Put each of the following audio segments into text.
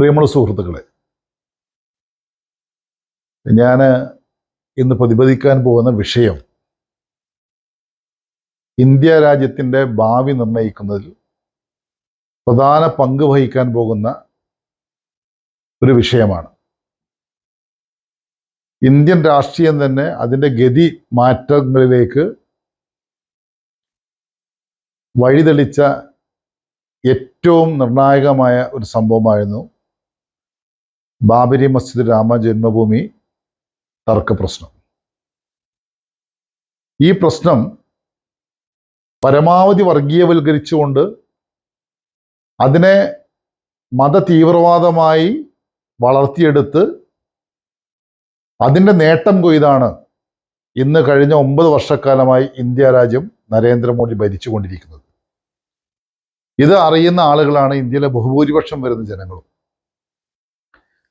പ്രിയമുള്ള സുഹൃത്തുക്കളെ, ഞാൻ ഇന്ന് പ്രതിപാദിക്കാൻ പോകുന്ന വിഷയം ഇന്ത്യ രാജ്യത്തിൻ്റെ ഭാവി നിർണ്ണയിക്കുന്നതിൽ പ്രധാന പങ്ക് വഹിക്കാൻ പോകുന്ന ഒരു വിഷയമാണ്. ഇന്ത്യൻ രാഷ്ട്രീയം തന്നെ അതിൻ്റെ ഗതി മാറ്റങ്ങളിലേക്ക് വഴിതെളിച്ച ഏറ്റവും നിർണായകമായ ഒരു സംഭവമായിരുന്നു ബാബരി മസ്ജിദ് രാമ ജന്മഭൂമി തർക്ക പ്രശ്നം. ഈ പ്രശ്നം പരമാവധി വർഗീയവൽക്കരിച്ചുകൊണ്ട് അതിനെ മതതീവ്രവാദമായി വളർത്തിയെടുത്ത് അതിൻ്റെ നേട്ടം കൊയ്താണ് ഇന്ന് കഴിഞ്ഞ 9 വർഷക്കാലമായി ഇന്ത്യ രാജ്യം നരേന്ദ്രമോദി ഭരിച്ചുകൊണ്ടിരിക്കുന്നത്. ഇത് അറിയുന്ന ആളുകളാണ് ഇന്ത്യയിലെ ബഹുഭൂരിപക്ഷം വരുന്ന ജനങ്ങളും.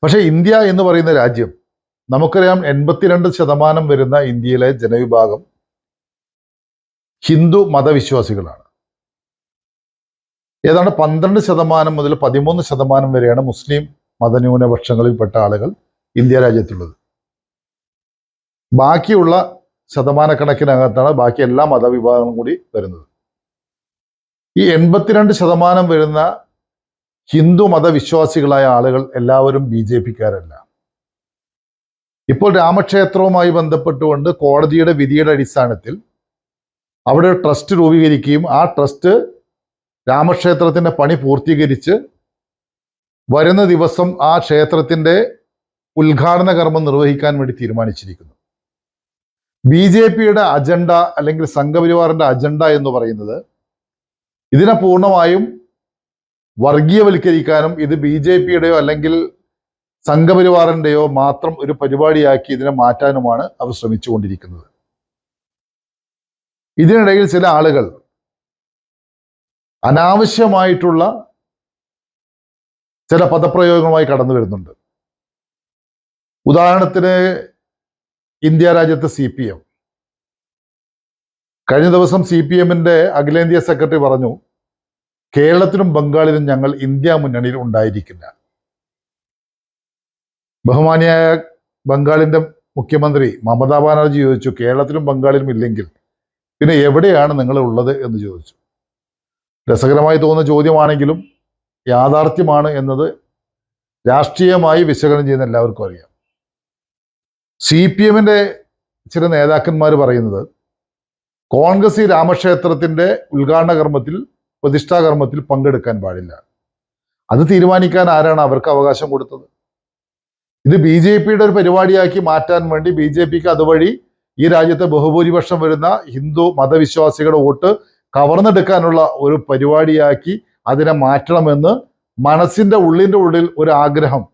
പക്ഷേ ഇന്ത്യ എന്ന് പറയുന്ന രാജ്യം, നമുക്കറിയാം 82% വരുന്ന ഇന്ത്യയിലെ ജനവിഭാഗം ഹിന്ദു മതവിശ്വാസികളാണ്. ഏതാണ്ട് 12% മുതൽ 13% വരെയാണ് മുസ്ലിം മതന്യൂനപക്ഷങ്ങളിൽപ്പെട്ട ആളുകൾ ഇന്ത്യ രാജ്യത്തുള്ളത്. ബാക്കിയുള്ള ശതമാനക്കണക്കിനകത്താണ് ബാക്കി എല്ലാ മതവിഭാഗങ്ങളും കൂടി വരുന്നത്. ഈ 82% വരുന്ന ഹിന്ദു മതവിശ്വാസികളായ ആളുകൾ എല്ലാവരും BJP-ക്കാരല്ല. ഇപ്പോൾ രാമക്ഷേത്രവുമായി ബന്ധപ്പെട്ടുകൊണ്ട് കോടതിയുടെ വിധിയുടെ അടിസ്ഥാനത്തിൽ അവിടെ ട്രസ്റ്റ് രൂപീകരിക്കുകയും ആ ട്രസ്റ്റ് രാമക്ഷേത്രത്തിൻ്റെ പണി പൂർത്തീകരിച്ച് വരുന്ന ദിവസം ആ ക്ഷേത്രത്തിൻ്റെ ഉദ്ഘാടന കർമ്മം നിർവഹിക്കാൻ വേണ്ടി തീരുമാനിച്ചിരിക്കുന്നു. BJP-യുടെ അജണ്ട അല്ലെങ്കിൽ സംഘപരിവാറിൻ്റെ അജണ്ട എന്ന് പറയുന്നത് ഇതിനെ പൂർണ്ണമായും വർഗീയവൽക്കരിക്കാനും ഇത് BJP-യുടെയോ അല്ലെങ്കിൽ സംഘപരിവാറിൻ്റെയോ മാത്രം ഒരു പരിപാടിയാക്കി ഇതിനെ മാറ്റാനുമാണ് അവർ ശ്രമിച്ചുകൊണ്ടിരിക്കുന്നത്. ഇതിനിടയിൽ ചില ആളുകൾ അനാവശ്യമായിട്ടുള്ള ചില പദപ്രയോഗങ്ങളുമായി കടന്നു വരുന്നുണ്ട്. ഉദാഹരണത്തിന് ഇന്ത്യ രാജ്യത്തെ CPM കഴിഞ്ഞ ദിവസം CPM-ന്റെ അഖിലേന്ത്യാ സെക്രട്ടറി പറഞ്ഞു, കേരളത്തിലും ബംഗാളിലും ഞങ്ങൾ ഇന്ത്യ മുന്നണിയിൽ ഉണ്ടായിരിക്കില്ല. ബഹുമാനിയായ ബംഗാളിന്റെ മുഖ്യമന്ത്രി മമതാ ബാനർജി ചോദിച്ചു, കേരളത്തിലും ബംഗാളിലും ഇല്ലെങ്കിൽ പിന്നെ എവിടെയാണ് നിങ്ങൾ ഉള്ളത് എന്ന് ചോദിച്ചു. രസകരമായി തോന്നുന്ന ചോദ്യമാണെങ്കിലും യാഥാർത്ഥ്യമാണ് എന്നത് രാഷ്ട്രീയമായി വിശകലനം ചെയ്യുന്ന എല്ലാവർക്കും അറിയാം. CPM-ന്റെ ചില നേതാക്കന്മാർ പറയുന്നത് കോൺഗ്രസ് ഈ രാമക്ഷേത്രത്തിന്റെ ഉദ്ഘാടന കർമ്മത്തിൽ പ്രതിഷ്ഠാകർമ്മത്തിൽ പങ്കെടുക്കാൻ പാടില്ല. അത് തീരുമാനിക്കാൻ ആരാണ് അവർക്ക് അവകാശം കൊടുത്തത്? ഇത് BJP-യുടെ ഒരു പരിപാടിയാക്കി മാറ്റാൻ വേണ്ടി BJP-ക്ക് അതുവഴി ഈ രാജ്യത്തെ ബഹുഭൂരിപക്ഷം വരുന്ന ഹിന്ദു മതവിശ്വാസികളുടെ വോട്ട് കവർന്നെടുക്കാനുള്ള ഒരു പരിപാടിയാക്കി അതിനെ മാറ്റണമെന്ന് മനസ്സിന്റെ ഉള്ളിൽ ഒരു ആഗ്രഹം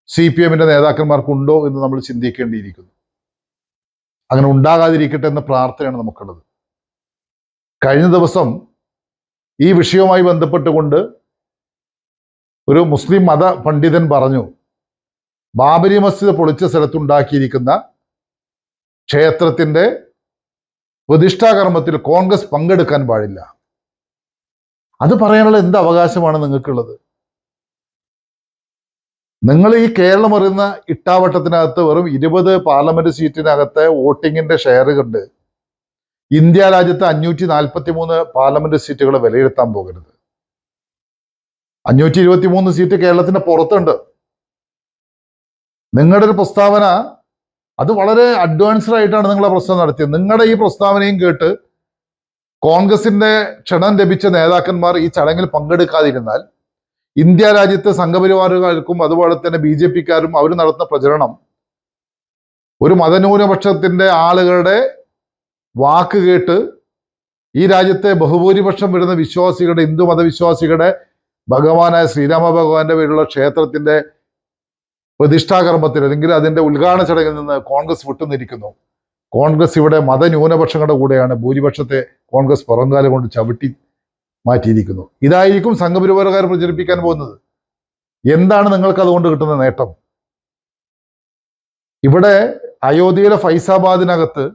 CPM-ന്റെ നേതാക്കന്മാർക്കുണ്ടോ എന്ന് നമ്മൾ ചിന്തിക്കേണ്ടിയിരിക്കുന്നു. അങ്ങനെ ഉണ്ടാകാതിരിക്കട്ടെ എന്ന പ്രാർത്ഥനയാണ് നമുക്കുള്ളത്. കഴിഞ്ഞ ദിവസം ഈ വിഷയവുമായി ബന്ധപ്പെട്ടുകൊണ്ട് ഒരു മുസ്ലിം മത പണ്ഡിതൻ പറഞ്ഞു, ബാബരി മസ്ജിദ് പൊളിച്ച സ്ഥലത്തുണ്ടാക്കിയിരിക്കുന്ന ക്ഷേത്രത്തിന്റെ പ്രതിഷ്ഠാകർമ്മത്തിൽ കോൺഗ്രസ് പങ്കെടുക്കാൻ പാടില്ല. അത് പറയാനുള്ള എന്ത് അവകാശമാണ് നിങ്ങൾക്കുള്ളത്? നിങ്ങൾ ഈ കേരളം അറിയുന്ന ഇട്ടാവട്ടത്തിനകത്ത് വെറും 20 പാർലമെന്റ് സീറ്റിനകത്തെ വോട്ടിങ്ങിന്റെ ഷെയർ കണ്ട് ഇന്ത്യ രാജ്യത്തെ 543 പാർലമെന്റ് സീറ്റുകളെ വിലയിരുത്താൻ പോകരുത്. 523 സീറ്റ് കേരളത്തിന്റെ പുറത്തുണ്ട്. നിങ്ങളുടെ ഒരു പ്രസ്താവന അത് വളരെ അഡ്വാൻസ്ഡ് ആയിട്ടാണ് നിങ്ങളെ പ്രസ്താവന നടത്തിയത്. നിങ്ങളുടെ ഈ പ്രസ്താവനയും കേട്ട് കോൺഗ്രസിന്റെ ക്ഷണം ലഭിച്ച നേതാക്കന്മാർ ഈ ചടങ്ങിൽ പങ്കെടുക്കാതിരുന്നാൽ ഇന്ത്യ രാജ്യത്തെ സംഘപരിവാറുകാർക്കും അതുപോലെ തന്നെ BJP-ക്കാരും അവർ നടത്തുന്ന പ്രചരണം ഒരു മതന്യൂനപക്ഷത്തിന്റെ ആളുകളുടെ വാക്ക് കേട്ട് ഈ രാജ്യത്തെ ബഹുഭൂരിപക്ഷം വരുന്ന വിശ്വാസികളുടെ ഹിന്ദു മതവിശ്വാസികളുടെ ഭഗവാനായ ശ്രീരാമ ഭഗവാന്റെ പേരുള്ള ക്ഷേത്രത്തിന്റെ പ്രതിഷ്ഠാകർമ്മത്തിൽ അല്ലെങ്കിൽ അതിന്റെ ഉദ്ഘാടന ചടങ്ങിൽ നിന്ന് കോൺഗ്രസ് വിട്ടുനിന്നിരിക്കുന്നു. കോൺഗ്രസ് ഇവിടെ മതന്യൂനപക്ഷങ്ങളുടെ കൂടെയാണ്. ഭൂരിപക്ഷത്തെ കോൺഗ്രസ് പുറംകാലം കൊണ്ട് ചവിട്ടി മാറ്റിയിരിക്കുന്നു. ഇതായിരിക്കും സംഘപരിവാറുകാർ പ്രചരിപ്പിക്കാൻ പോകുന്നത്. എന്താണ് നിങ്ങൾക്ക് അതുകൊണ്ട് കിട്ടുന്ന നേട്ടം? ഇവിടെ അയോധ്യയിലെ ഫൈസാബാദിനകത്ത്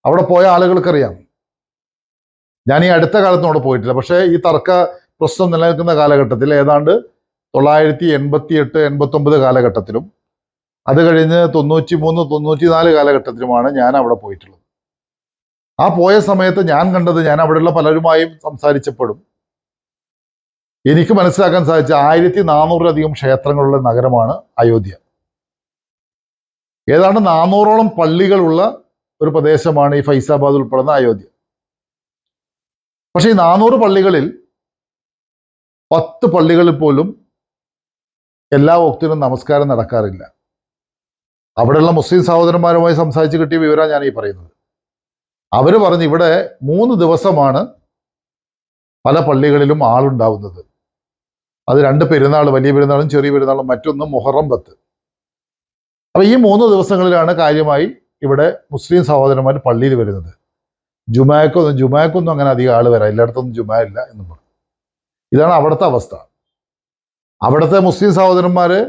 അവിടെ പോയ ആളുകൾക്കറിയാം. ഞാൻ ഈ അടുത്ത കാലത്തും അവിടെ പോയിട്ടില്ല. പക്ഷേ ഈ തർക്ക പ്രശ്നം നിലനിൽക്കുന്ന കാലഘട്ടത്തിൽ ഏതാണ്ട് 1988, 89 കാലഘട്ടത്തിലും അത് കഴിഞ്ഞ് 93, 94 കാലഘട്ടത്തിലുമാണ് ഞാൻ അവിടെ പോയിട്ടുള്ളത്. ആ പോയ സമയത്ത് ഞാൻ കണ്ടത്, ഞാൻ അവിടെയുള്ള പലരുമായും സംസാരിച്ചപ്പോഴും എനിക്ക് മനസ്സിലാക്കാൻ സാധിച്ച 1400-ലധികം ക്ഷേത്രങ്ങളുള്ള നഗരമാണ് അയോധ്യ. ഏതാണ്ട് 400ഓളം പള്ളികളുള്ള ഒരു പ്രദേശമാണ് ഈ ഫൈസാബാദ് ഉൾപ്പെടുന്ന അയോധ്യ. പക്ഷെ ഈ 400 പള്ളികളിൽ 10 പള്ളികളിൽ പോലും എല്ലാ വക്തിനും നമസ്കാരം നടക്കാറില്ല. അവിടെയുള്ള മുസ്ലിം സഹോദരന്മാരുമായി സംസാരിച്ച് കിട്ടിയ വിവരമാണ് ഞാൻ ഈ പറയുന്നത്. അവര് പറഞ്ഞു ഇവിടെ 3 ദിവസമാണ് പല പള്ളികളിലും ആളുണ്ടാവുന്നത്. അത് 2 പെരുന്നാൾ, വലിയ പെരുന്നാളും ചെറിയ പെരുന്നാളും, മറ്റൊന്ന് മുഹറം 10. അപ്പൊ ഈ 3 ദിവസങ്ങളിലാണ് കാര്യമായി ഇവിടെ മുസ്ലിം സഹോദരന്മാർ പള്ളിയിൽ വരുന്നത്. ജുമാക്കൊന്നും അങ്ങനെ അധികം ആൾ വരാം, എല്ലായിടത്തൊന്നും ജുമാ ഇല്ല എന്നും പറഞ്ഞു. ഇതാണ് അവിടുത്തെ അവസ്ഥ. അവിടുത്തെ മുസ്ലിം സഹോദരന്മാര്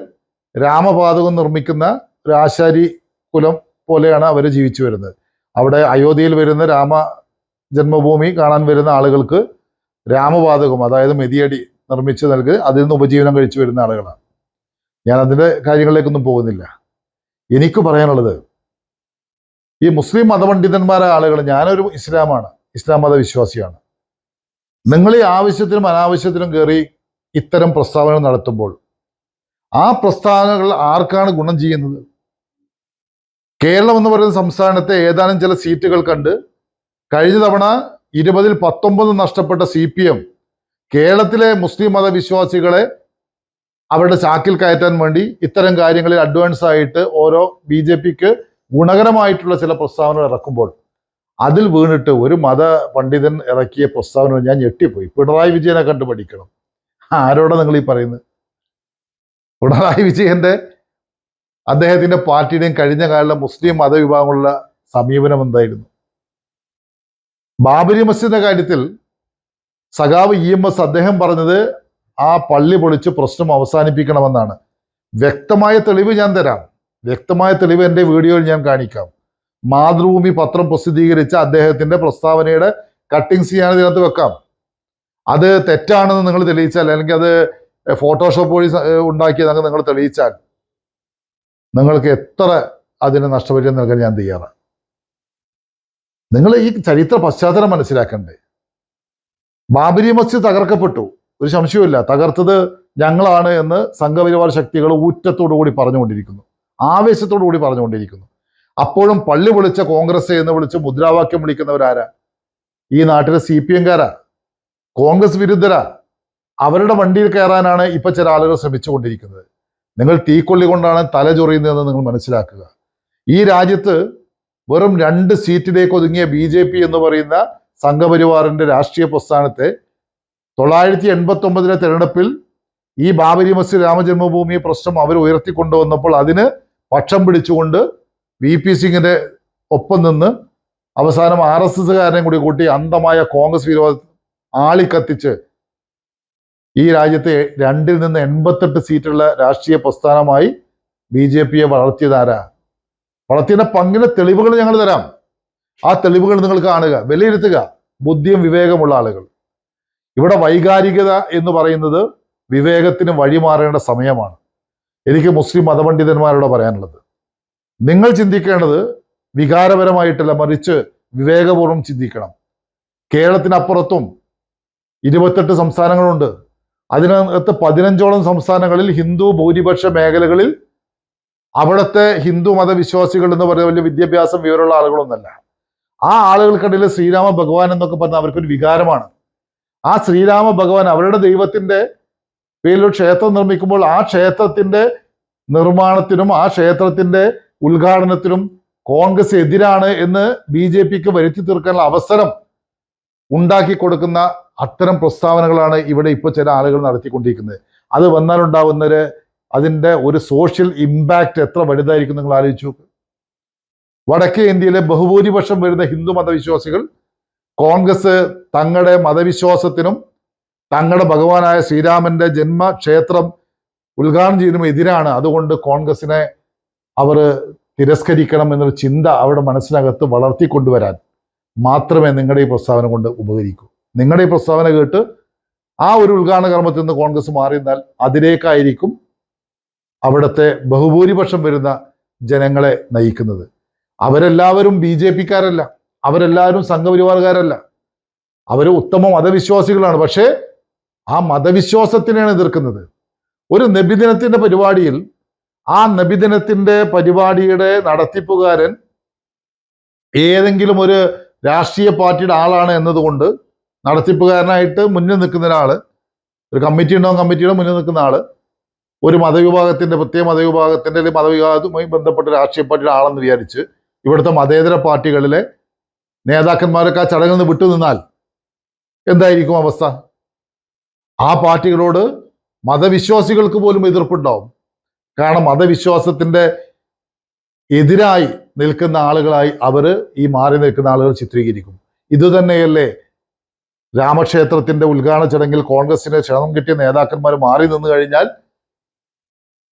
രാമപാതകം നിർമ്മിക്കുന്ന ഒരു ആശാരി കുലം പോലെയാണ് അവർ ജീവിച്ചു വരുന്നത്. അവിടെ അയോധ്യയിൽ വരുന്ന രാമ ജന്മഭൂമി കാണാൻ വരുന്ന ആളുകൾക്ക് രാമപാതകം, അതായത് മെതിയടി നിർമ്മിച്ചു നൽകി അതിൽ നിന്ന് ഉപജീവനം കഴിച്ചു വരുന്ന ആളുകളാണ്. ഞാൻ അതിൻ്റെ കാര്യങ്ങളിലേക്കൊന്നും പോകുന്നില്ല. എനിക്ക് പറയാനുള്ളത്, ഈ മുസ്ലിം മതപണ്ഡിതന്മാരായ ആളുകൾ, ഞാനൊരു ഇസ്ലാം മതവിശ്വാസിയാണ്. നിങ്ങൾ ഈ ആവശ്യത്തിനും അനാവശ്യത്തിനും കയറി ഇത്തരം പ്രസ്താവനകൾ നടത്തുമ്പോൾ ആ പ്രസ്താവനകൾ ആർക്കാണ് ഗുണം ചെയ്യുന്നത്? കേരളം എന്ന് പറയുന്ന സംസ്ഥാനത്തെ ഏതാനും ചില സീറ്റുകൾ കണ്ട് കഴിഞ്ഞ തവണ 20-ൽ 19 നഷ്ടപ്പെട്ട CPM കേരളത്തിലെ മുസ്ലിം മതവിശ്വാസികളെ അവരുടെ ചാക്കിൽ കയറ്റാൻ വേണ്ടി ഇത്തരം കാര്യങ്ങളിൽ അഡ്വാൻസ് ആയിട്ട് ഓരോ BJPക്ക് ഗുണകരമായിട്ടുള്ള ചില പ്രസ്താവനകൾ ഇറക്കുമ്പോൾ അതിൽ വീണിട്ട് ഒരു മത പണ്ഡിതൻ ഇറക്കിയ പ്രസ്താവന ഞാൻ ഞെട്ടിപ്പോയി. പിണറായി വിജയനെ കണ്ടു പഠിക്കണം. ആരോടാ നിങ്ങൾ ഈ പറയുന്നത്? പിണറായി വിജയന്റെ അദ്ദേഹത്തിന്റെ പാർട്ടിയുടെയും കഴിഞ്ഞ കാലം മുസ്ലിം മതവിഭാഗങ്ങളുള്ള സമീപനം എന്തായിരുന്നു? ബാബരി മസ്ജിദിന്റെ കാര്യത്തിൽ സഖാവ് EMS അദ്ദേഹം പറഞ്ഞത് ആ പള്ളി പൊളിച്ച് പ്രശ്നം അവസാനിപ്പിക്കണമെന്നാണ്. വ്യക്തമായ തെളിവ് ഞാൻ തരാം. വ്യക്തമായ തെളിവ് എൻ്റെ വീഡിയോയിൽ ഞാൻ കാണിക്കാം. മാതൃഭൂമി പത്രം പ്രസിദ്ധീകരിച്ച അദ്ദേഹത്തിന്റെ പ്രസ്താവനയുടെ കട്ടിങ്സ് ഞാൻ ഇതിനകത്ത് വെക്കാം. അത് തെറ്റാണെന്ന് നിങ്ങൾ തെളിയിച്ചാൽ, അല്ലെങ്കിൽ അത് ഫോട്ടോഷോപ്പ് വഴി ഉണ്ടാക്കിയതെന്ന് നിങ്ങൾ തെളിയിച്ചാൽ നിങ്ങൾക്ക് എത്ര അതിന് നഷ്ടപരിഹാരം നൽകാൻ ഞാൻ തയ്യാറാണ്. നിങ്ങൾ ഈ ചരിത്ര പശ്ചാത്തലം മനസ്സിലാക്കണ്ടേ? ബാബരി മസ്ജിദ് തകർക്കപ്പെട്ടു, ഒരു സംശയവുമില്ല. തകർത്തത് ഞങ്ങളാണ് എന്ന് സംഘപരിവാർ ശക്തികൾ ഊറ്റത്തോടു കൂടി പറഞ്ഞുകൊണ്ടിരിക്കുന്നു, ആവേശത്തോടു കൂടി പറഞ്ഞുകൊണ്ടിരിക്കുന്നു. അപ്പോഴും പള്ളി പൊളിച്ച കോൺഗ്രസ് എന്ന് വിളിച്ച് മുദ്രാവാക്യം വിളിക്കുന്നവരാരാ? ഈ നാട്ടിലെ CPM-കാരാ, കോൺഗ്രസ് വിരുദ്ധരാ. അവരുടെ വണ്ടിയിൽ കയറാനാണ് ഇപ്പൊ ചില ആളുകൾ ശ്രമിച്ചുകൊണ്ടിരിക്കുന്നത്. നിങ്ങൾ തീക്കൊള്ളി കൊണ്ടാണ് തല ചൊറിയുന്നതെന്ന് നിങ്ങൾ മനസ്സിലാക്കുക. ഈ രാജ്യത്ത് വെറും 2 സീറ്റിലേക്ക് ഒതുങ്ങിയ BJP എന്ന് പറയുന്ന സംഘപരിവാറിന്റെ രാഷ്ട്രീയ പ്രസ്ഥാനത്തെ 989-ലെ തെരഞ്ഞെടുപ്പിൽ ഈ ബാബരി മസ്ജിദ് രാമജന്മഭൂമി പ്രശ്നം അവർ ഉയർത്തിക്കൊണ്ടുവന്നപ്പോൾ അതിന് പക്ഷം പിടിച്ചുകൊണ്ട് VP സിംഗിന്റെ ഒപ്പം നിന്ന് അവസാനം RSSകാരനെ കൂടി കൂട്ടി അന്ധമായ കോൺഗ്രസ് വിരോധം ആളിക്കത്തിച്ച് ഈ രാജ്യത്തെ 2-ൽ നിന്ന് 88 സീറ്റുള്ള രാഷ്ട്രീയ പ്രസ്ഥാനമായി BJPയെ വളർത്തിയതാരാ? വളർത്തിയതിന്റെ പങ്കിന്റെ തെളിവുകൾ ഞങ്ങൾ തരാം. ആ തെളിവുകൾ നിങ്ങൾ കാണുക, വിലയിരുത്തുക. ബുദ്ധിയും വിവേകമുള്ള ആളുകൾ. ഇവിടെ വൈകാരികത എന്ന് പറയുന്നത് വിവേകത്തിന് വഴിമാറേണ്ട സമയമാണ്. എനിക്ക് മുസ്ലിം മതപണ്ഡിതന്മാരോട് പറയാനുള്ളത്, നിങ്ങൾ ചിന്തിക്കേണ്ടത് വികാരപരമായിട്ടല്ല, മറിച്ച് വിവേകപൂർവ്വം ചിന്തിക്കണം. കേരളത്തിനപ്പുറത്തും 28 സംസ്ഥാനങ്ങളുണ്ട്. അതിനകത്ത് 15ഓളം സംസ്ഥാനങ്ങളിൽ ഹിന്ദു ഭൂരിപക്ഷ മേഖലകളിൽ അവിടുത്തെ ഹിന്ദു മതവിശ്വാസികൾ എന്ന് പറയുന്ന വലിയ വിദ്യാഭ്യാസം വിവരമുള്ള ആളുകളൊന്നല്ല. ആ ആളുകൾക്കിടയിൽ ശ്രീരാമ ഭഗവാൻ എന്നൊക്കെ പറഞ്ഞാൽ അവർക്കൊരു വികാരമാണ്. ആ ശ്രീരാമ ഭഗവാൻ അവരുടെ ദൈവത്തിന്റെ പേരിൽ ഒരു ക്ഷേത്രം നിർമ്മിക്കുമ്പോൾ ആ ക്ഷേത്രത്തിന്റെ നിർമ്മാണത്തിനും ആ ക്ഷേത്രത്തിന്റെ ഉദ്ഘാടനത്തിനും കോൺഗ്രസ് എതിരാണ് എന്ന് BJPക്ക് വരുത്തി തീർക്കാനുള്ള അവസരം ഉണ്ടാക്കി കൊടുക്കുന്ന അത്തരം പ്രസ്താവനകളാണ് ഇവിടെ ഇപ്പോൾ ചില ആളുകൾ നടത്തിക്കൊണ്ടിരിക്കുന്നത്. അത് വന്നാലുണ്ടാവുന്നൊരു അതിൻ്റെ ഒരു സോഷ്യൽ ഇമ്പാക്റ്റ് എത്ര വലുതായിരിക്കും നിങ്ങൾ ആലോചിച്ചു നോക്ക്. വടക്കേ ഇന്ത്യയിലെ ബഹുഭൂരിപക്ഷം വരുന്ന ഹിന്ദു മതവിശ്വാസികൾ കോൺഗ്രസ് തങ്ങളുടെ മതവിശ്വാസത്തിനും തങ്ങളുടെ ഭഗവാനായ ശ്രീരാമന്റെ ജന്മക്ഷേത്രം ഉദ്ഘാടനം ചെയ്യുന്നതിനും എതിരാണ്. അതുകൊണ്ട് കോൺഗ്രസിനെ അവർ തിരസ്കരിക്കണം എന്നൊരു ചിന്ത അവരുടെ മനസ്സിനകത്ത് വളർത്തിക്കൊണ്ടുവരാൻ മാത്രമേ നിങ്ങളുടെ ഈ പ്രസ്താവന കൊണ്ട് ഉപകരിക്കൂ. നിങ്ങളുടെ ഈ പ്രസ്താവന കേട്ട് ആ ഒരു ഉദ്ഘാടന കർമ്മത്തിൽ നിന്ന് കോൺഗ്രസ് മാറി നിന്നാൽ അതിലേക്കായിരിക്കും അവിടുത്തെ ബഹുഭൂരിപക്ഷം വരുന്ന ജനങ്ങളെ നയിക്കുന്നത്. അവരെല്ലാവരും BJP-ക്കാരല്ല, അവരെല്ലാവരും സംഘപരിവാറുകാരല്ല, അവർ ഉത്തമ മതവിശ്വാസികളാണ്. പക്ഷേ ആ മതവിശ്വാസത്തിനെയാണ് എതിർക്കുന്നത്. ഒരു നബിദിനത്തിന്റെ പരിപാടിയിൽ ആ നബിദിനത്തിന്റെ പരിപാടിയുടെ നടത്തിപ്പുകാരൻ ഏതെങ്കിലും ഒരു രാഷ്ട്രീയ പാർട്ടിയുടെ ആളാണ് എന്നതുകൊണ്ട് നടത്തിപ്പുകാരനായിട്ട് മുന്നിൽ നിൽക്കുന്ന ഒരാള്, ഒരു കമ്മിറ്റി ഉണ്ടാവും, കമ്മിറ്റിയുടെ മുന്നിൽ നിൽക്കുന്ന ആള് ഒരു മതവിഭാഗത്തിന്റെ, പ്രത്യേക മതവിഭാഗത്തിന്റെ അല്ലെങ്കിൽ മതവിഭാഗവുമായി ബന്ധപ്പെട്ട രാഷ്ട്രീയ പാർട്ടിയുടെ ആളെന്ന് വിചാരിച്ച് ഇവിടുത്തെ മതേതര പാർട്ടികളിലെ നേതാക്കന്മാരൊക്കെ ആ ചടങ്ങിൽ നിന്ന് വിട്ടുനിന്നാൽ എന്തായിരിക്കും അവസ്ഥ? ആ പാർട്ടികളോട് മതവിശ്വാസികൾക്ക് പോലും എതിർപ്പുണ്ടാവും. കാരണം മതവിശ്വാസത്തിന്റെ എതിരായി നിൽക്കുന്ന ആളുകളായി ഈ മാറി നിൽക്കുന്ന ആളുകൾ ചിത്രീകരിക്കും. ഇതുതന്നെയല്ലേ രാമക്ഷേത്രത്തിന്റെ ഉദ്ഘാടന ചടങ്ങിൽ കോൺഗ്രസിന് ക്ഷണം കിട്ടിയ നേതാക്കന്മാർ മാറി നിന്ന് കഴിഞ്ഞാൽ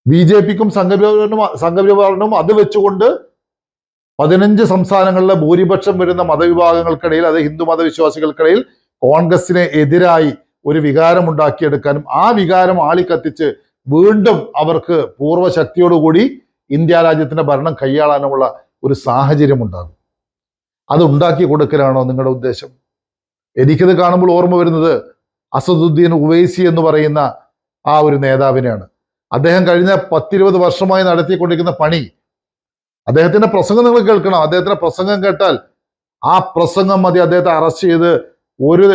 BJP-ക്കും സംഘപരിവാറിനും അത് വെച്ചുകൊണ്ട് 15 സംസ്ഥാനങ്ങളിലെ ഭൂരിപക്ഷം വരുന്ന മതവിഭാഗങ്ങൾക്കിടയിൽ, അത് ഹിന്ദു മതവിശ്വാസികൾക്കിടയിൽ കോൺഗ്രസിന് എതിരായി ഒരു വികാരം ഉണ്ടാക്കിയെടുക്കാനും ആ വികാരം ആളിക്കത്തിച്ച് വീണ്ടും അവർക്ക് പൂർവ്വശക്തിയോടുകൂടി ഇന്ത്യ രാജ്യത്തിന്റെ ഭരണം കൈയാളാനുമുള്ള ഒരു സാഹചര്യം ഉണ്ടാകും. അത് ഉണ്ടാക്കി കൊടുക്കലാണോ നിങ്ങളുടെ ഉദ്ദേശം? എനിക്കത് കാണുമ്പോൾ ഓർമ്മ വരുന്നത് അസദുദ്ദീൻ ഉവൈസി എന്ന് പറയുന്ന ആ ഒരു നേതാവിനെയാണ്. അദ്ദേഹം കഴിഞ്ഞ 10-20 വർഷമായി നടത്തിക്കൊണ്ടിരിക്കുന്ന പണി, അദ്ദേഹത്തിന്റെ പ്രസംഗം നിങ്ങൾ കേൾക്കണം. അദ്ദേഹത്തിന്റെ പ്രസംഗം കേട്ടാൽ ആ പ്രസംഗം മതി അദ്ദേഹത്തെ അറസ്റ്റ് ചെയ്ത് ഒരു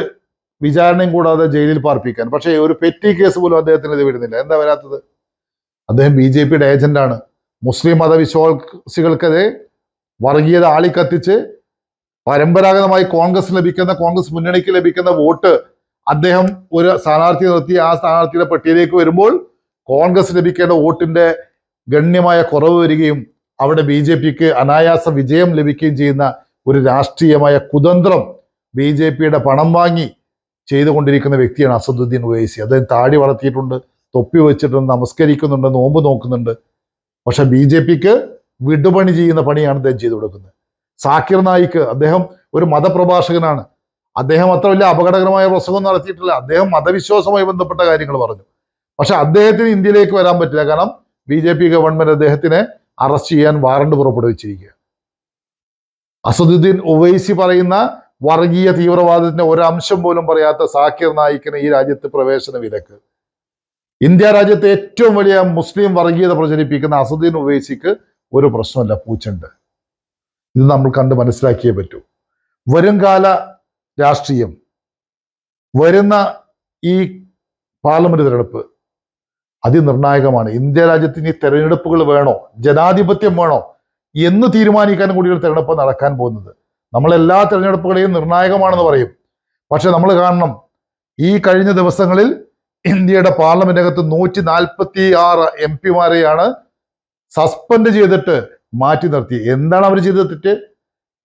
വിചാരണയും കൂടാതെ ജയിലിൽ പാർപ്പിക്കാൻ. പക്ഷേ ഒരു പെറ്റി കേസ് പോലും അദ്ദേഹത്തിനെതിരെ വരുന്നില്ല. എന്താ വരാത്തത്? അദ്ദേഹം BJP-യുടെ ഏജന്റാണ്. മുസ്ലിം മതവിശ്വാസികൾക്കെതിരെ വർഗീയത ആളിക്കത്തിച്ച് പരമ്പരാഗതമായി കോൺഗ്രസ് മുന്നണിക്ക് ലഭിക്കുന്ന വോട്ട് അദ്ദേഹം ഒരു സ്ഥാനാർത്ഥി നിർത്തി ആ സ്ഥാനാർത്ഥിയുടെ പട്ടികയിലേക്ക് വരുമ്പോൾ കോൺഗ്രസ് ലഭിക്കേണ്ട വോട്ടിന്റെ ഗണ്യമായ കുറവ് വരികയും അവിടെ BJP-ക്ക് അനായാസ വിജയം ലഭിക്കുകയും ചെയ്യുന്ന ഒരു രാഷ്ട്രീയമായ കുതന്ത്രം BJP-യുടെ പണം വാങ്ങി ചെയ്തുകൊണ്ടിരിക്കുന്ന വ്യക്തിയാണ് അസദുദ്ദീൻ ഉവൈസി. അദ്ദേഹം താടി വളർത്തിയിട്ടുണ്ട്, തൊപ്പി വെച്ചിട്ടുണ്ട്, നമസ്കരിക്കുന്നുണ്ട്, നോമ്പ് നോക്കുന്നുണ്ട്. പക്ഷെ BJP-ക്ക് വിടുപണി ചെയ്യുന്ന പണിയാണ് അദ്ദേഹം ചെയ്തു കൊടുക്കുന്നത്. സാക്കിർ നായിക്ക്, അദ്ദേഹം ഒരു മതപ്രഭാഷകനാണ്. അദ്ദേഹം അത്ര വലിയ അപകടകരമായ പ്രസംഗം നടത്തിയിട്ടില്ല. അദ്ദേഹം മതവിശ്വാസവുമായി ബന്ധപ്പെട്ട കാര്യങ്ങൾ പറഞ്ഞു. പക്ഷെ അദ്ദേഹത്തിന് ഇന്ത്യയിലേക്ക് വരാൻ പറ്റില്ല. കാരണം BJP ഗവൺമെന്റ് അദ്ദേഹത്തിനെ അറസ്റ്റ് ചെയ്യാൻ വാറണ്ട് പുറപ്പെടുവിച്ചിരിക്കുക. അസദുദ്ദീൻ ഉവൈസി പറയുന്ന വർഗീയ തീവ്രവാദത്തിന്റെ ഒരംശം പോലും പറയാത്ത സാക്കിർ നായിക്കിന് ഈ രാജ്യത്ത് പ്രവേശന വിലക്ക്. ഇന്ത്യ രാജ്യത്തെ ഏറ്റവും വലിയ മുസ്ലിം വർഗീയത പ്രചരിപ്പിക്കുന്ന അസദുദ്ദീൻ ഉവൈസിക്ക് ഒരു പ്രശ്നമല്ല, പൂച്ചുണ്ട്. ഇത് നമ്മൾ കണ്ട് മനസ്സിലാക്കിയേ പറ്റൂ. വരുംകാല രാഷ്ട്രീയം, വരുന്ന ഈ പാർലമെന്റ് തെരഞ്ഞെടുപ്പ് അതിനിർണായകമാണ്. ഇന്ത്യ രാജ്യത്ത് ഇനി തെരഞ്ഞെടുപ്പുകൾ വേണോ, ജനാധിപത്യം വേണോ എന്ന് തീരുമാനിക്കാനും കൂടി ഒരു തെരഞ്ഞെടുപ്പ് നടക്കാൻ പോകുന്നത്. നമ്മൾ എല്ലാ തെരഞ്ഞെടുപ്പുകളെയും നിർണായകമാണെന്ന് പറയും. പക്ഷെ നമ്മൾ കാണണം, ഈ കഴിഞ്ഞ ദിവസങ്ങളിൽ ഇന്ത്യയുടെ പാർലമെന്റിനകത്ത് 146 MP-മാരെയാണ് സസ്പെൻഡ് ചെയ്തിട്ട് മാറ്റി നിർത്തി. എന്താണ് അവർ ചെയ്ത തെറ്റ്?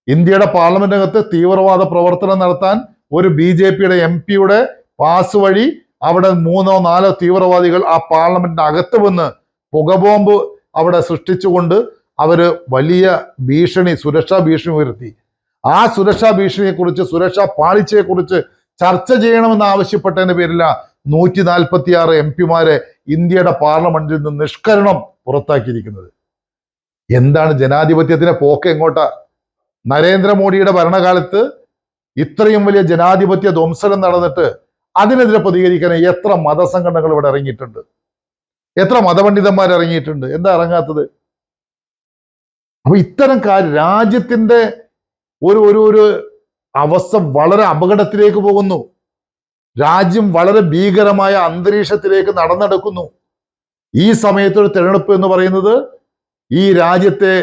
ഇന്ത്യയുടെ പാർലമെന്റിനകത്ത് തീവ്രവാദ പ്രവർത്തനം നടത്താൻ ഒരു BJP-യുടെ MP-യുടെ പാസ് വഴി അവിടെ 3-4 തീവ്രവാദികൾ ആ പാർലമെന്റിന് അകത്ത് വന്ന് പുകബോംബ് അവിടെ സൃഷ്ടിച്ചുകൊണ്ട് അവര് വലിയ ഭീഷണി, സുരക്ഷാ ഭീഷണി ഉയർത്തി. ആ സുരക്ഷാ ഭീഷണിയെക്കുറിച്ച്, സുരക്ഷാ പാളിച്ചയെക്കുറിച്ച് ചർച്ച ചെയ്യണമെന്ന് ആവശ്യപ്പെട്ടതിന്റെ പേരില 146 MP-മാരെ ഇന്ത്യയുടെ പാർലമെന്റിൽ നിന്ന് നിഷ്കരണം പുറത്താക്കിയിരിക്കുന്നത്. എന്താണ് ജനാധിപത്യത്തിന്റെ പോക്ക് എങ്ങോട്ടാ? നരേന്ദ്രമോദിയുടെ ഭരണകാലത്ത് ഇത്രയും വലിയ ജനാധിപത്യ ധ്വംസനം നടന്നിട്ട് അതിനെതിരെ പ്രതികരിക്കാൻ എത്ര മതസംഘടനകൾ ഇവിടെ ഇറങ്ങിയിട്ടുണ്ട്, എത്ര മതപണ്ഡിതന്മാർ ഇറങ്ങിയിട്ടുണ്ട്? എന്താ ഇറങ്ങാത്തത്? അപ്പൊ ഇത്തരം രാജ്യത്തിന്റെ ഒരു അവസ്ഥ വളരെ അപകടത്തിലേക്ക് പോകുന്നു. രാജ്യം വളരെ ഭീകരമായ അന്തരീക്ഷത്തിലേക്ക് നടന്നെടുക്കുന്നു. ഈ സമയത്ത് ഒരു തെരഞ്ഞെടുപ്പ് എന്ന് പറയുന്നത് ഈ രാജ്യത്തെ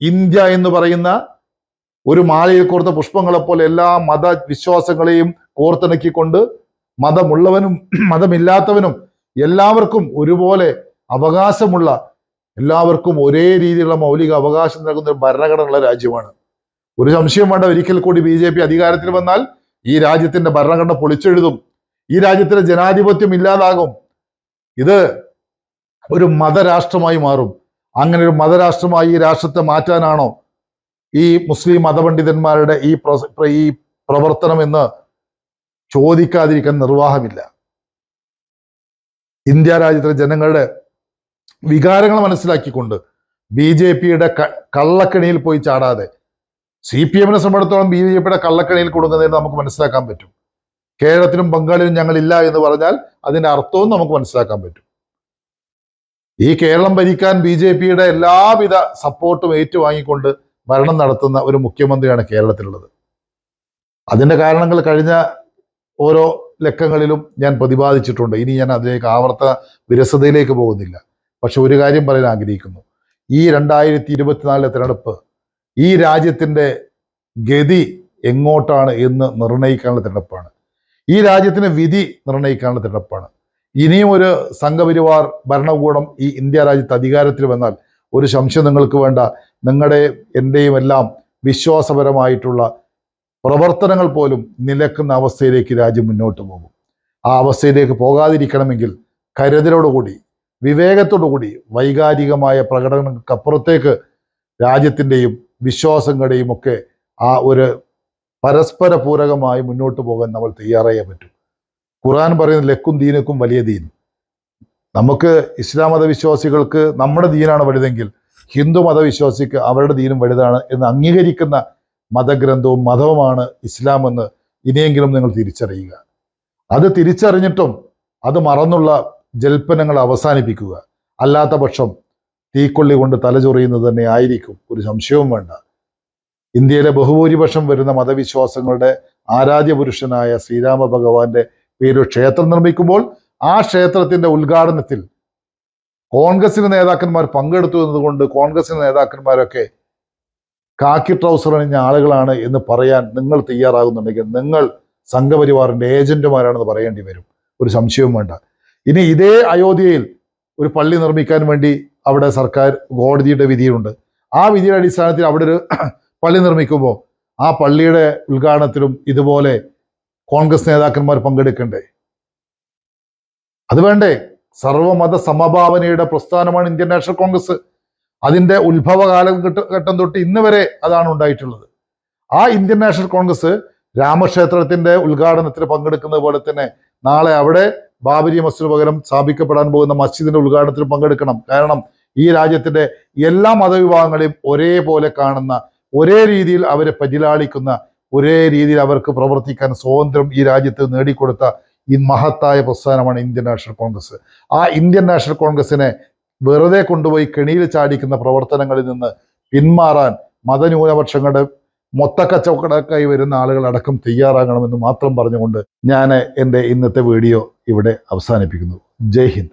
ഇന്ത്യ എന്ന് പറയുന്ന ഒരു മാലയിൽ കോർത്ത പുഷ്പങ്ങളെ പോലെ എല്ലാ മതവിശ്വാസങ്ങളെയും കോർത്തിണക്കിക്കൊണ്ട് മതമുള്ളവനും മതമില്ലാത്തവനും എല്ലാവർക്കും ഒരുപോലെ അവകാശമുള്ള, എല്ലാവർക്കും ഒരേ രീതിയിലുള്ള മൗലിക അവകാശം നൽകുന്ന ഒരു ഭരണഘടനയുള്ള രാജ്യമാണ്. ഒരു സംശയം വേണ്ട, ഒരിക്കൽ കൂടി BJP അധികാരത്തിൽ വന്നാൽ ഈ രാജ്യത്തിന്റെ ഭരണഘടന പൊളിച്ചെഴുതും, ഈ രാജ്യത്തിന്റെ ജനാധിപത്യം ഇല്ലാതാകും. ഇത് ഒരു മതരാഷ്ട്രമായി മാറും. അങ്ങനെ ഒരു മതരാഷ്ട്രമായി ഈ രാഷ്ട്രത്തെ മാറ്റാനാണോ ഈ മുസ്ലിം മതപണ്ഡിതന്മാരുടെ ഈ പ്രവർത്തനം എന്ന് ചോദിക്കാതിരിക്കാൻ നിർവാഹമില്ല. ഇന്ത്യ രാജ്യത്തിലെ ജനങ്ങളുടെ വികാരങ്ങൾ മനസ്സിലാക്കിക്കൊണ്ട് BJPയുടെ കള്ളക്കണിയിൽ പോയി ചാടാതെ CPM-നെ സംബന്ധിച്ചിടത്തോളം BJPയുടെ കള്ളക്കണിയിൽ കൊടുക്കുന്നതിന് നമുക്ക് മനസ്സിലാക്കാൻ പറ്റും. കേരളത്തിലും ബംഗാളിലും ഞങ്ങളില്ല എന്ന് പറഞ്ഞാൽ അതിന്റെ അർത്ഥവും നമുക്ക് മനസ്സിലാക്കാൻ പറ്റും. ഈ കേരളം ഭരിക്കാൻ BJPയുടെ എല്ലാവിധ സപ്പോർട്ടും ഏറ്റുവാങ്ങിക്കൊണ്ട് ഭരണം നടത്തുന്ന ഒരു മുഖ്യമന്ത്രിയാണ് കേരളത്തിലുള്ളത്. അതിന്റെ കാരണങ്ങൾ കഴിഞ്ഞ ഓരോ ലക്കങ്ങളിലും ഞാൻ പ്രതിപാദിച്ചിട്ടുണ്ട്. ഇനി ഞാൻ അതിലേക്ക് ആവർത്തന വിരസതയിലേക്ക് പോകുന്നില്ല. പക്ഷെ ഒരു കാര്യം പറയാൻ ആഗ്രഹിക്കുന്നു. ഈ 2024 തിരഞ്ഞെടുപ്പ് ഈ രാജ്യത്തിന്റെ ഗതി എങ്ങോട്ടാണ് എന്ന് നിർണ്ണയിക്കാനുള്ള തിരഞ്ഞെടുപ്പാണ്. ഈ രാജ്യത്തിന് വിധി നിർണ്ണയിക്കാനുള്ള തിരഞ്ഞെടുപ്പാണ്. ഇനിയും ഒരു സംഘപരിവാർ ഭരണകൂടം ഈ ഇന്ത്യ രാജ്യത്ത് അധികാരത്തിൽ വന്നാൽ ഒരു സംശയം നിങ്ങൾക്ക് വേണ്ട, നിങ്ങളുടെ എൻ്റെയും എല്ലാം വിശ്വാസപരമായിട്ടുള്ള പ്രവർത്തനങ്ങൾ പോലും നിലക്കുന്ന അവസ്ഥയിലേക്ക് രാജ്യം മുന്നോട്ട് പോകും. ആ അവസ്ഥയിലേക്ക് പോകാതിരിക്കണമെങ്കിൽ കരുതലോടുകൂടി, വിവേകത്തോടുകൂടി, വൈകാരികമായ പ്രകടനങ്ങൾക്കപ്പുറത്തേക്ക് രാജ്യത്തിൻ്റെയും വിശ്വാസങ്ങളുടെയും ഒക്കെ ആ ഒരു പരസ്പര പൂരകമായി മുന്നോട്ട് പോകാൻ നമ്മൾ തയ്യാറായേ പറ്റൂ. ഖുർആൻ പറയുന്ന ലക്കും ദീനക്കും വലിയ ദീൻ. നമുക്ക് ഇസ്ലാം മതവിശ്വാസികൾക്ക് നമ്മുടെ ദീനാണ് വലുതെങ്കിൽ ഹിന്ദു മതവിശ്വാസിക്ക് അവരുടെ ദീനും വലുതാണ് എന്ന് അംഗീകരിക്കുന്ന മതഗ്രന്ഥവും മതവുമാണ് ഇസ്ലാം എന്ന് ഇനിയെങ്കിലും നിങ്ങൾ തിരിച്ചറിയുക. അത് തിരിച്ചറിഞ്ഞിട്ടും അത് മറന്നുള്ള ജൽപ്പനങ്ങൾ അവസാനിപ്പിക്കുക. അല്ലാത്ത പക്ഷം തീക്കൊള്ളി കൊണ്ട് തലചൊറിയുന്നത് തന്നെ ആയിരിക്കും, ഒരു സംശയവും വേണ്ട. ഇന്ത്യയിലെ ബഹുഭൂരിപക്ഷം വരുന്ന മതവിശ്വാസങ്ങളുടെ ആരാധ്യ പുരുഷനായ ശ്രീരാമ ഭഗവാന്റെ പേരിൽ ക്ഷേത്രം നിർമ്മിക്കുമ്പോൾ ആ ക്ഷേത്രത്തിന്റെ ഉദ്ഘാടനത്തിൽ കോൺഗ്രസിന്റെ നേതാക്കന്മാർ പങ്കെടുത്തു എന്നതുകൊണ്ട് കോൺഗ്രസിന്റെ നേതാക്കന്മാരൊക്കെ കാക്കി ട്രൗസർ അണിഞ്ഞ ആളുകളാണ് എന്ന് പറയാൻ നിങ്ങൾ തയ്യാറാകുന്നുണ്ടെങ്കിൽ നിങ്ങൾ സംഘപരിവാറിന്റെ ഏജന്റുമാരാണെന്ന് പറയേണ്ടി വരും, ഒരു സംശയവും വേണ്ട. ഇനി ഇതേ അയോധ്യയിൽ ഒരു പള്ളി നിർമ്മിക്കാൻ വേണ്ടി അവിടെ സർക്കാർ കോടതിയുടെ വിധിയുണ്ട്. ആ വിധിയുടെ അടിസ്ഥാനത്തിൽ അവിടെ ഒരു പള്ളി നിർമ്മിക്കുമ്പോൾ ആ പള്ളിയുടെ ഉദ്ഘാടനത്തിലും ഇതുപോലെ കോൺഗ്രസ് നേതാക്കന്മാർ പങ്കെടുക്കണ്ടേ? അത് വേണ്ടേ? സർവമത സമഭാവനയുടെ പ്രസ്ഥാനമാണ് ഇന്ത്യൻ നാഷണൽ കോൺഗ്രസ്. അതിന്റെ ഉത്ഭവ കാലഘട്ടം തൊട്ട് ഇന്ന് വരെ അതാണ് ഉണ്ടായിട്ടുള്ളത്. ആ ഇന്ത്യൻ നാഷണൽ കോൺഗ്രസ് രാമക്ഷേത്രത്തിന്റെ ഉദ്ഘാടനത്തിന് പങ്കെടുക്കുന്നത് പോലെ തന്നെ നാളെ അവിടെ ബാബരി മസ്ജിദിന് പകരം സ്ഥാപിക്കപ്പെടാൻ പോകുന്ന മസ്ജിദിന്റെ ഉദ്ഘാടനത്തിൽ പങ്കെടുക്കണം. കാരണം ഈ രാജ്യത്തിന്റെ എല്ലാ മതവിഭാഗങ്ങളെയും ഒരേപോലെ കാണുന്ന, ഒരേ രീതിയിൽ അവരെ പരിലാളിക്കുന്ന, ഒരേ രീതിയിൽ അവർക്ക് പ്രവർത്തിക്കാൻ സ്വാതന്ത്ര്യം ഈ രാജ്യത്ത് നേടിക്കൊടുത്ത ഈ മഹത്തായ പ്രസ്ഥാനമാണ് ഇന്ത്യൻ നാഷണൽ കോൺഗ്രസ്. ആ ഇന്ത്യൻ നാഷണൽ കോൺഗ്രസിനെ വെറുതെ കൊണ്ടുപോയി കെണിയിൽ ചാടിക്കുന്ന പ്രവർത്തനങ്ങളിൽ നിന്ന് പിന്മാറാൻ മതന്യൂനപക്ഷങ്ങളുടെ മൊത്തക്കച്ചവടക്കായി വരുന്ന ആളുകൾ അടക്കം തയ്യാറാകണമെന്ന് മാത്രം പറഞ്ഞുകൊണ്ട് ഞാൻ എൻ്റെ ഇന്നത്തെ വീഡിയോ ഇവിടെ അവസാനിപ്പിക്കുന്നു. ജയ് ഹിന്ദ്.